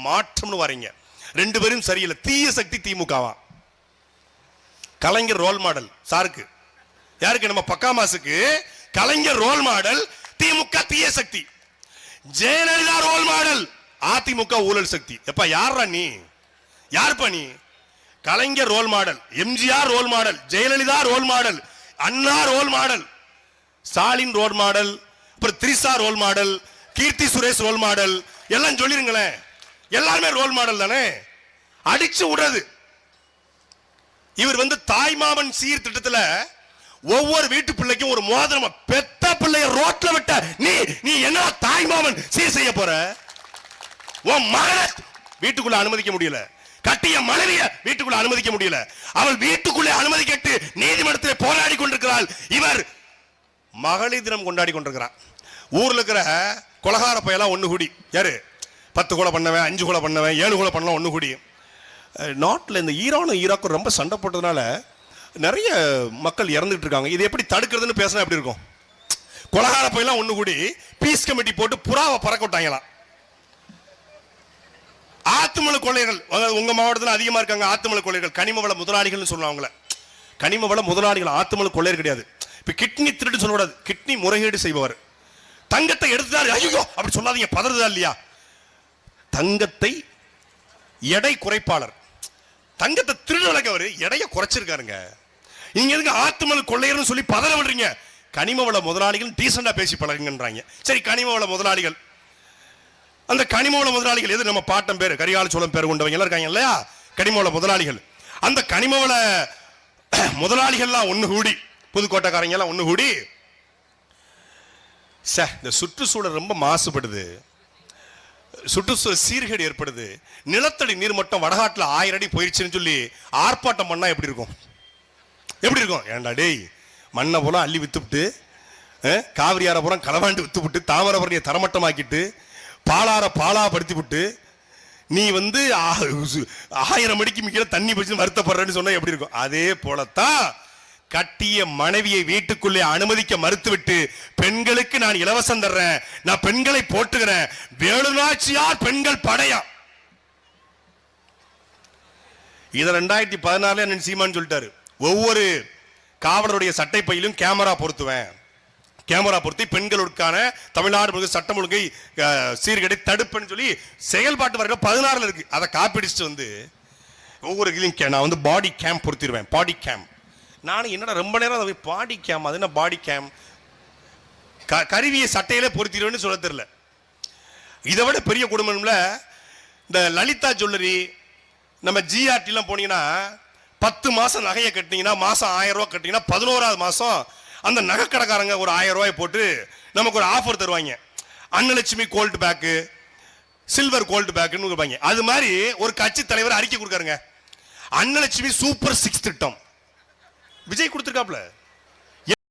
மாற்றம்னு வரீங்க. ரெண்டு பேரும் சரியில்லை. தீய சக்தி திமுகவா? கலைஞர் ரோல் மாடல் சாருக்கு, யாருக்கு? நம்ம பக்காமாசுக்கு கலைஞர் ரோல் மாடல், திமுக தீய சக்தி. ஜெயலலிதா ரோல் மாடல், அதிமுக ஊழல் சக்தி. எப்ப யாரா நீ? யாருப்பா நீ? Kalaignar role model, MGR role model, Jayalalithaa role model, Anna role model, Stalin role model, அப்புறம் Trisha role model, Keerthy Suresh role model, எல்லாம் சொல்லிருங்களேன். எல்லாருமே ரோல் மாடல் தானே. அடிச்சு விடுறது. இவர் தாய்மாமன் சீர் திட்டத்தில் ஒவ்வொரு வீட்டு பிள்ளைக்கும் ஒரு மோதிரம். பெத்த பிள்ளைய ரோட்ல விட்ட நீ நீ என்ன தாய்மாமன் சீர் செய்ய போற? உன் மகனை வீட்டுக்குள்ள அனுமதிக்க முடியல, கட்டிய மனைவிய வீட்டுக்குள்ள அனுமதிக்க முடியல, அவள் வீட்டுக்குள்ளே அனுமதி கேட்டு நீதிமன்றத்தில் போராடி கொண்டிருக்கிறாள். இவர் மகளிர் தினம் கொண்டாடி கொண்டிருக்கிறார். ஊர்ல இருக்கிற கொலகார பையெல்லாம் ஒண்ணு கூடி, யாரு 10 கொலை பண்ணவன், 5 கொலை பண்ணவன், 7 கொலை பண்ணலாம் ஒண்ணு கூடி. நாட்டில் இந்த ஈரானும் ஈராக்கும் ரொம்ப சண்டை போட்டதுனால நிறைய மக்கள் இறந்துட்டு இருக்காங்க. இது எப்படி தடுக்கிறதுன்னு பேசினா எப்படி இருக்கும்? கொலகார பையெல்லாம் ஒண்ணு கூடி பீஸ் கமிட்டி போட்டு புறாவை பறக்க விட்டாங்களாம். ஆத்துமலை கொள்ளைகள் உங்க மாவட்டத்தில் அதிகமா இருக்காங்க. ஆத்துமலை கொள்ளைகள் கனிம வள முதலாளிகள் சொல்லுவாங்க. கனிம வள முதலாளிகள், ஆத்துமலை கொள்ளையர் கிடையாது. இப்ப கிட்னி திருட்டு சொல்லக்கூடாது, கிட்னி முறைகேடு செய்பவர். தங்கத்தை எடுத்துட்டாரு, ஐயோ அப்படி சொல்லாதீங்க, பதறுதா இல்லையா? தங்கத்தை எடை குறைப்பாளர், தங்கத்தை திருடு வளர்க்கவர் எடைய குறைச்சிருக்காருங்க. நீங்க எதுக்கு ஆத்துமலை கொள்ளையர்னு சொல்லி பதற விடுறீங்க? கனிம வள முதலாளிகள் டீசெண்டா பேசி பழகுங்கன்றாங்க. சரி, கனிம வள முதலாளிகள், அந்த கனிம வள முதலாளிகள் எது? நம்ம பாட்டம் பேரு கரிகால சோழன் பேர் கொண்டவங்க எல்லாம் இருக்காங்க இல்லையா, கனிம வள முதலாளிகள். அந்த கனிம வள முதலாளிகள்லாம் ஒண்ணு கூடி, புதுக்கோட்டைக்காரங்க எல்லாம் ஒண்ணு கூடி, இந்த சுற்றுச்சூழல் ரொம்ப மாசுபடுது, சுற்றுச்சூழல் சீர்கேடு ஏற்படுது, நிலத்தடி நீர் மட்டம் வடகாட்டுல 1000 அடி போயிடுச்சுன்னு சொல்லி ஆர்ப்பாட்டம் பண்ணா எப்படி இருக்கும்? எப்படி இருக்கும்? ஏண்டா டேய், மண்ணை போல அள்ளி வித்துவிட்டு, காவிரியார புறம் களவாண்டு வித்துவிட்டு, தாமிரபரணியை தரமட்டமாக்கிட்டு, பாலார பாலா படுத்தி விட்டு, நீ 1000 மணிக்கு மிக்க தண்ணி பிடிச்சு வருத்தப்படுறேன்னு சொன்னா எப்படி இருக்கும்? அதே போலத்தான் கட்டிய மனைவியை வீட்டுக்குள்ளே அனுமதிக்க மறுத்துவிட்டு, பெண்களுக்கு நான் இலவசம் தர்றேன், நான் பெண்களை போட்டுகிறேன், வேலுநாச்சியார் பெண்கள் படையா. இத 2016 சீமான் சொல்லிட்டாரு. ஒவ்வொரு காவலருடைய சட்டை பையிலும் கேமரா பொருத்துவேன், கேமரா பொருத்தி பெண்களுக்கான தமிழ்நாடு சட்டம் ஒழுங்கை சீர்கேடை தடுப்புன்னு சொல்லி செயல்பாட்டு வரைக்கும் 16 இருக்கு. அதை காப்பிடிச்சுட்டு ஒவ்வொரு கிளியும் நான் பாடி கேம் பொருத்திடுவேன். பாடி கேம். நானும் என்னடா ரொம்ப நேரம் பாடி கேம், அது என்ன பாடி கேம்? கருவியை சட்டையில பொருத்திடுவேன்னு சொல்ல தெரியல. இதை விட பெரிய குடும்பம்ல இந்த லலிதா ஜுவல்லரி, நம்ம ஜிஆர்டி எல்லாம் போனீங்கன்னா 10 மாசம் நகையை கட்டினீங்கன்னா, மாசம் 1000 ரூபாய் கட்டினீங்கன்னா, 11வது மாசம் அந்த நகை கடைக்காரங்க ஒரு 1000 ரூபாய் போட்டு நமக்கு ஒரு ஆஃபர் தருவாங்க. Annalakshmi gold pack, silver gold பேக்குன்னு இருப்பாங்க. அது மாதிரி ஒரு கட்சி தலைவர் அறிக்கை கொடுக்காருங்க, அன்னலட்சுமி சூப்பர் 6 திட்டம் விஜய் கொடுத்துருக்காப்ல.